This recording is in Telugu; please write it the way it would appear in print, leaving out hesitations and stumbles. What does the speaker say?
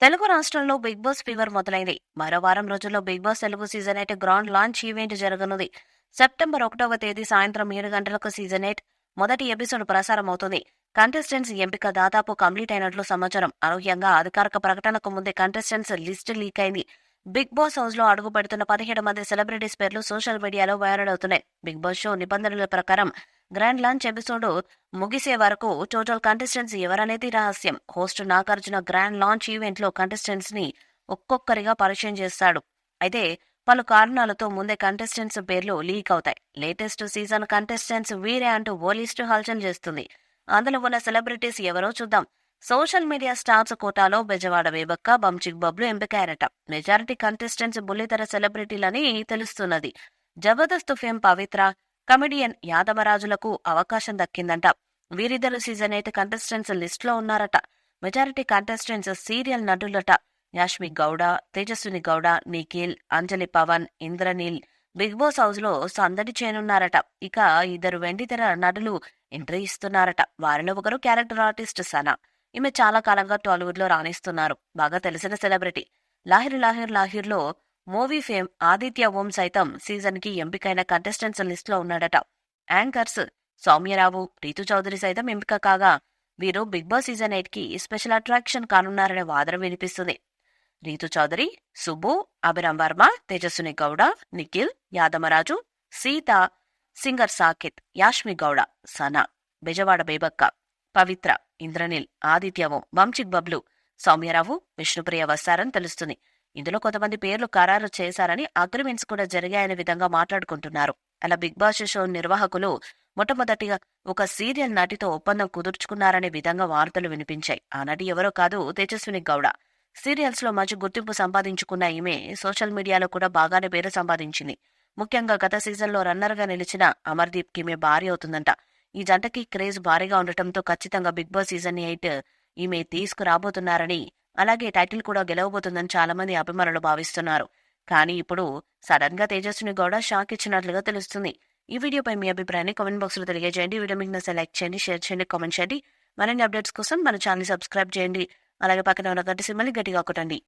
తెలుగు రాష్ట్రంలో బిగ్ బాస్ ఫీవర్ మొదలైంది. మరో వారం రోజుల్లో Bigg Boss Telugu season 8 grand launch event జరగనుంది. సెప్టెంబర్ 1వ తేదీ సాయంత్రం 7 గంటలకు సీజన్ 8 మొదటి ఎపిసోడ్ ప్రసారం అవుతుంది. కంటెస్టెంట్స్ ఎంపిక దాదాపు కంప్లీట్ అయినట్లు సమాచారం. అనూహ్యంగా అధికారిక ప్రకటనకు ముందే కంటెస్టెంట్స్ లిస్ట్ లీక్ అయింది. బిగ్ బాస్ హౌస్ లో అడుగు పెడుతున్న 17 మంది సెలబ్రిటీస్ పేర్లు సోషల్ మీడియాలో వైరల్ అవుతున్నాయి. బిగ్ బాస్ షో నిబంధనల ప్రకారం గ్రాండ్ లాంచ్ ఎపిసోడ్ ముగిసే వరకు టోటల్ కంటెస్టెంట్స్ ఎవరనేది రహస్యం. Host Nagarjuna grand launch event లో కంటెస్టెంట్స్ ని ఒక్కొక్కరిగా పరిచయం చేస్తాడు. అయితే పలు కారణాలతో ముందే కంటెస్టెంట్స్ పేర్లు లీక్ అవుతాయి. లేటెస్ట్ సీజన్ కంటెస్టెంట్స్ వీరే అంటూ ఓ లిస్టు హల్చల్ చేస్తుంది. అందులో ఉన్న సెలబ్రిటీస్ ఎవరో చూద్దాం. సోషల్ మీడియా స్టార్స్ కోటాలో బెజవాడ వేబక్క, బంచిక్ బబ్లు ఎంపికయ్యారట. మెజారిటీ కంటెస్టెంట్స్ బుల్లితెర సెలబ్రిటీలని తెలుస్తున్నది. జబర్దస్త్ ఫేమ్ పవిత్ర, కమెడియన్ యాదవరాజులకు అవకాశం దక్కిందంట. వీరిద్దరు సీజన్ 8 కంటెస్టెంట్స్ లిస్ట్ లో ఉన్నారట. మెజారిటీ కంటెస్టెంట్స్ సీరియల్ నటులట. Yashmi Gowda, Tejaswini Gowda, Nikhil, Anjali Pavan, Indraneel big boss house లో సందడి చేయనున్నారట. ఇక ఇద్దరు వెండితెర నటులు ఎంట్రీ ఇస్తున్నారట. వారిలో ఒకరు క్యారెక్టర్ ఆర్టిస్ట్ సనా. ఈమె చాలా కాలంగా టాలీవుడ్ లో రాణిస్తున్నారు. బాగా తెలిసిన సెలబ్రిటీ. లాహిర్ లాహిర్ లాహిర్లో మూవీ ఫేమ్ ఆదిత్య ఓం సైతం సీజన్ కి ఎంపికైన కంటెస్టెంట్స్ లిస్ట్ లో ఉన్నాడట. యాంకర్స్ సౌమ్యరావు, రీతు చౌదరి సైతం ఎంపిక కాగా వీరు బిగ్ బాస్ సీజన్ 8 కి స్పెషల్ అట్రాక్షన్ కానున్నారనే వాదన వినిపిస్తుంది. రీతు చౌదరి, సుబ్బు, అభిరామ్ వర్మ, తేజస్విని గౌడ, నిఖిల్, యాదమరాజు, సీత, సింగర్ సాకిత్, యాష్మి గౌడ, సనా, బెజవాడ బేబక్క, పవిత్ర, ఇంద్రనీల్, ఆదిత్యవం, వంశిక్ బబ్లు, సౌమ్యరావు, విష్ణుప్రియ వస్తారని తెలుస్తుంది. ఇందులో కొంతమంది పేర్లు ఖరారు చేశారని, అగ్రిమెంట్స్ కూడా జరిగాయనే విధంగా మాట్లాడుకుంటున్నారు. అలా బిగ్ బాస్ షో నిర్వాహకులు మొట్టమొదటిగా ఒక సీరియల్ నటితో ఒప్పందం కుదుర్చుకున్నారనే విధంగా వార్తలు వినిపించాయి. ఆ నటి ఎవరో కాదు, తేజస్విని గౌడ. సీరియల్స్ లో మంచి గుర్తింపు సంపాదించుకున్న ఈమె సోషల్ మీడియాలో కూడా బాగానే పేరు సంపాదించింది. ముఖ్యంగా గత సీజన్లో రన్నర్ గా నిలిచిన అమర్దీప్ కి ఈమె భార్య అవుతుందంట. ఈ జంటకి క్రేజ్ భారీగా ఉండటంతో ఖచ్చితంగా బిగ్ బాస్ సీజన్ 8 ఈమె తీసుకురాబోతున్నారని, అలాగే టైటిల్ కూడా గెలవబోతుందని చాలా మంది అభిమానులు భావిస్తున్నారు. కానీ ఇప్పుడు సడన్ గా తేజస్విని గౌడ షాక్ ఇచ్చినట్లుగా తెలుస్తుంది. ఈ వీడియోపై మీ అభిప్రాయాన్ని కామెంట్ బాక్స్ లో తెలియజేయండి. వీడియో మీకు నచ్చితే లైక్ చేయండి, షేర్ చేయండి, కామెంట్ చేయండి. మరిన్ని అప్డేట్స్ కోసం మన ఛానల్ సబ్స్క్రైబ్ చేయండి. అలాగే పక్కన ఉన్న గంట సింబల్ని గట్టిగా కొట్టండి.